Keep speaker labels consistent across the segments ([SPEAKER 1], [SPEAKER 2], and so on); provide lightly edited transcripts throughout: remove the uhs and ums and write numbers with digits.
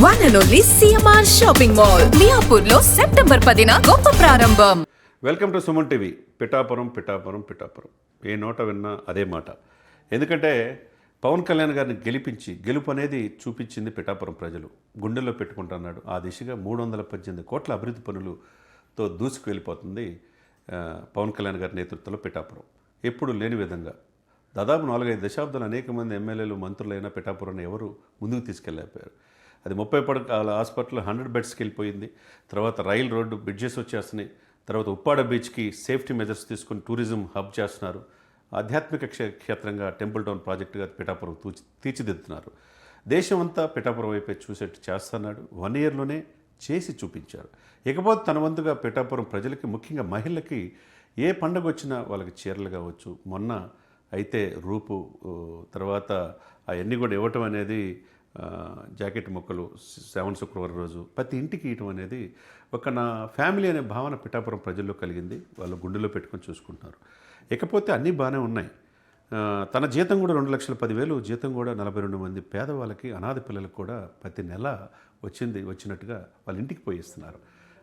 [SPEAKER 1] One and only CMR shopping mall మియాపూర్లో September 10న గొప్ప ప్రారంభం.
[SPEAKER 2] Welcome to Suman TV. Pithapuram Pithapuram Pithapuram ఏ నోట విన్నా అదే మాట. ఎందుకంటే పవన్ కళ్యాణ్ గారిని గెలుపు అనేది చూపించింది పిఠాపురం ప్రజలు. గుండెల్లో పెట్టుకుంటున్నాడు. ఆ దిశగా 318 కోట్ల అభివృద్ధి పనులతో దూసుకు వెళ్ళిపోతుంది పవన్ కళ్యాణ్ గారి నేతృత్వంలో పిఠాపురం. ఎప్పుడు లేని విధంగా దాదాపు 4-5 దశాబ్దాలు అనేక మంది ఎమ్మెల్యేలు మంత్రులైనా పిఠాపురాన్ని ఎవరు ముందుకు తీసుకెళ్ళలేకపోయారు. అది 30 పడకల హాస్పిటల్ 100 బెడ్స్కి వెళ్ళిపోయింది. తర్వాత రైల్ రోడ్డు బ్రిడ్జెస్ వచ్చేస్తున్నాయి. తర్వాత ఉప్పాడ బీచ్కి సేఫ్టీ మెజర్స్ తీసుకుని టూరిజం హబ్ చేస్తున్నారు. ఆధ్యాత్మిక క్షేత్రంగా టెంపుల్ టౌన్ ప్రాజెక్టుగా పిఠాపురం తీర్చిదిద్దుతున్నారు. దేశం అంతా పిఠాపురం వైపే చూసేట్టు చేస్తున్నాడు. 1 ఇయర్లోనే చేసి చూపించారు. ఇకపోతే తన వంతుగా పిఠాపురం ప్రజలకి, ముఖ్యంగా మహిళలకి ఏ పండగ వచ్చినా వాళ్ళకి చీరలు కావచ్చు, మొన్న అయితే రూపు, తర్వాత అవన్నీ కూడా ఇవ్వటం అనేది జాకెట్ ముక్కలు శ్రావణ శుక్రవారం రోజు ప్రతి ఇంటికి ఇవ్వటం అనేది ఒక నా ఫ్యామిలీ అనే భావన పిఠాపురం ప్రజల్లో కలిగింది. వాళ్ళు గుండెలో పెట్టుకొని చూసుకుంటున్నారు. ఇకపోతే అన్నీ బాగానే ఉన్నాయి. తన జీతం కూడా 2,10,000 జీతం కూడా 42 మంది పేదవాళ్ళకి, అనాథ పిల్లలకు కూడా ప్రతి నెల వచ్చినట్టుగా వాళ్ళ ఇంటికి పోయి ఇస్తున్నారు.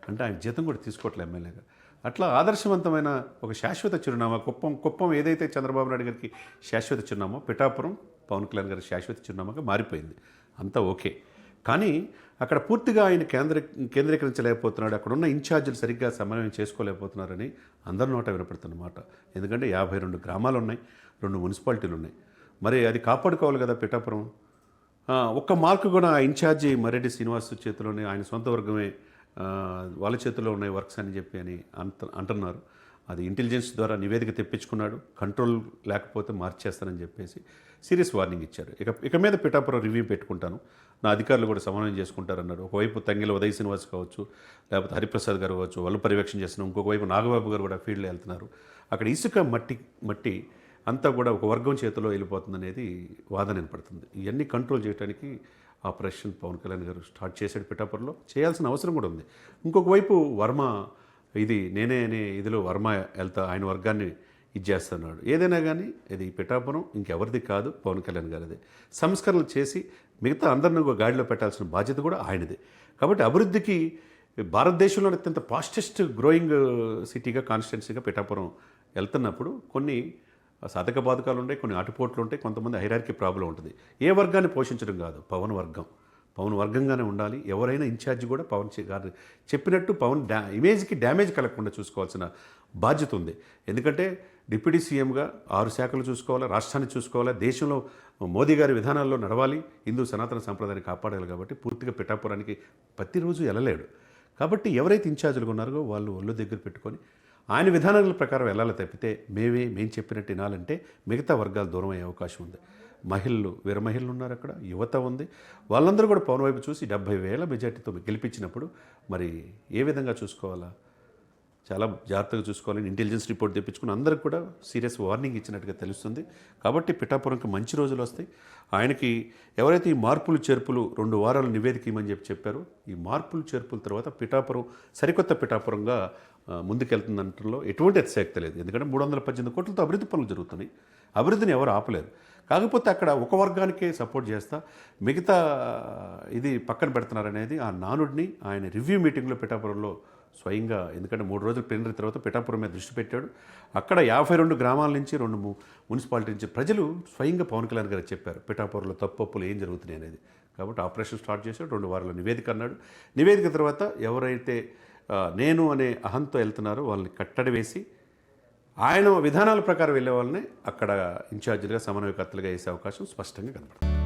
[SPEAKER 2] అంటే ఆయన జీతం కూడా తీసుకోవట్లే ఎమ్మెల్యేగా. అట్లా ఆదర్శవంతమైన ఒక శాశ్వత చిరునామా కుప్పం ఏదైతే చంద్రబాబు నాయుడు గారికి శాశ్వత చిరునామా, పిఠాపురం పవన్ కళ్యాణ్ గారి శాశ్వత చిరునామాగా మారిపోయింది. అంతా ఓకే. కానీ అక్కడ పూర్తిగా ఆయన కేంద్రీకరించలేకపోతున్నాడు. అక్కడ ఉన్న ఇన్ఛార్జీలు సరిగ్గా సమన్వయం చేసుకోలేకపోతున్నారని అందరి నోట వినపడుతున్నమాట. ఎందుకంటే 52 గ్రామాలు ఉన్నాయి, 2 మున్సిపాలిటీలు ఉన్నాయి. మరి అది కాపాడుకోవాలి కదా పిఠాపురం. ఒక్క మార్కు కూడా ఆ ఇన్ఛార్జి మరెడ్డి శ్రీనివాస్ చేతిలోనే, ఆయన సొంత వర్గమే వాళ్ళ చేతుల్లో ఉన్నాయి వర్క్స్ అని చెప్పి అంటున్నారు. అది ఇంటెలిజెన్స్ ద్వారా నివేదిక తెప్పించుకున్నాడు. కంట్రోల్ లేకపోతే మార్చేస్తానని చెప్పేసి సీరియస్ వార్నింగ్ ఇచ్చారు. ఇక మీద పిఠాపురం రివ్యూ పెట్టుకుంటాను, నా అధికారులు కూడా సమన్వయం చేసుకుంటారన్నారు. ఒకవైపు తంగిల ఉదయ్ శ్రీనివాస్ కావచ్చు, లేకపోతే హరిప్రసాద్ గారు కావచ్చు, వాళ్ళు పర్యవేక్షణ చేస్తున్నారు. ఇంకొక వైపు నాగబాబు గారు కూడా ఫీల్డ్లో వెళ్తున్నారు. అక్కడ ఇసుక మట్టి అంతా కూడా ఒక వర్గం చేతిలో వెళ్ళిపోతుందనేది వాదన వినపడుతుంది. ఇవన్నీ కంట్రోల్ చేయడానికి ఆపరేషన్ పవన్ కళ్యాణ్ గారు స్టార్ట్ చేశాడు. పిఠాపురంలో చేయాల్సిన అవసరం కూడా ఉంది. ఇంకొక వైపు వర్మ నేనే అనే ఇదిలో వర్మ వెళ్తా ఆయన వర్గాన్ని చేస్తున్నాడు. ఏదైనా కానీ ఇది పిఠాపురం ఇంకెవరిది కాదు, పవన్ కళ్యాణ్ గారిది. సంస్కరణలు చేసి మిగతా అందరిని గాడిలో పెట్టాల్సిన బాధ్యత కూడా ఆయనదే. కాబట్టి అభివృద్ధికి భారతదేశంలో అత్యంత ఫాస్టెస్ట్ గ్రోయింగ్ సిటీగా, కాన్స్టిట్యున్సీగా పిఠాపురం వెళ్తున్నప్పుడు కొన్ని సాధక బాధకాలు ఉంటాయి, కొన్ని అటుపోట్లు ఉంటాయి, కొంతమంది హైరార్కీ ప్రాబ్లం ఉంటుంది. ఏ వర్గాన్ని పోషించడం కాదు, పవన్ వర్గంగానే ఉండాలి. ఎవరైనా ఇన్ఛార్జి కూడా పవన్ గారు చెప్పినట్టు పవన్ ఇమేజ్కి డ్యామేజ్ కలగకుండా చూసుకోవాల్సిన బాధ్యత ఉంది. ఎందుకంటే డిప్యూటీ సీఎంగా 6 శాఖలు చూసుకోవాలి, రాష్ట్రాన్ని చూసుకోవాలి, దేశంలో మోదీ గారి విధానాల్లో నడవాలి, హిందూ సనాతన సంప్రదాయాన్ని కాపాడాలి. కాబట్టి పూర్తిగా పిఠాపురానికి ప్రతిరోజు వెళ్ళలేడు. కాబట్టి ఎవరైతే ఇన్ఛార్జీలుగా ఉన్నారో వాళ్ళు ఒళ్ళు దగ్గర పెట్టుకొని ఆయన విధానాల ప్రకారం వెళ్ళాలి తప్పితే మేము చెప్పినట్టు వినాలంటే మిగతా వర్గాలు దూరం అయ్యే అవకాశం ఉంది. వీర మహిళలు ఉన్నారు, అక్కడ యువత ఉంది. వాళ్ళందరూ కూడా పవన్ వైపు చూసి 70,000 మెజార్టీతో గెలిపించినప్పుడు మరి ఏ విధంగా చూసుకోవాలా, చాలా జాగ్రత్తగా చూసుకోవాలని ఇంటెలిజెన్స్ రిపోర్ట్ తెప్పించుకుని అందరికి కూడా సీరియస్ వార్నింగ్ ఇచ్చినట్టుగా తెలుస్తుంది. కాబట్టి పిఠాపురంకి మంచి రోజులు వస్తాయి. ఆయనకి ఎవరైతే ఈ మార్పులు చేర్పులు 2 వారాలు నివేదిక ఇవ్వమని చెప్పారో, ఈ మార్పులు చేర్పుల తర్వాత పిఠాపురం సరికొత్త పిఠాపురంగా ముందుకెళ్తుందంటలో ఎటువంటి అతిశయక్త లేదు. ఎందుకంటే 318 కోట్లతో అభివృద్ధి పనులు జరుగుతున్నాయి. అభివృద్ధిని ఎవరు ఆపలేరు. కాకపోతే అక్కడ ఒక వర్గానికే సపోర్ట్ చేస్తా మిగతా ఇది పక్కన పెడుతున్నారనేది ఆ నానుడిని ఆయన రివ్యూ మీటింగ్లో పిఠాపురంలో స్వయంగా, ఎందుకంటే 3 రోజులు ప్లీనరీ తర్వాత పిఠాపురం మీద దృష్టి పెట్టాడు. అక్కడ 52 గ్రామాల నుంచి 2 మున్సిపాలిటీ నుంచి ప్రజలు స్వయంగా పవన్ కళ్యాణ్ గారు చెప్పారు పిఠాపురంలో తప్పులు ఏం జరుగుతున్నాయి అనేది. కాబట్టి ఆపరేషన్ స్టార్ట్ చేశాడు. 2 వారాల నివేదిక అన్నాడు. నివేదిక తర్వాత ఎవరైతే నేను అనే అహంతో వెళ్తున్నారో వాళ్ళని కట్టడి వేసి ఆయన విధానాల ప్రకారం వెళ్ళే వాళ్ళని అక్కడ ఇన్ఛార్జీలుగా, సమన్వయకర్తలుగా వేసే అవకాశం స్పష్టంగా కనపడుతుంది.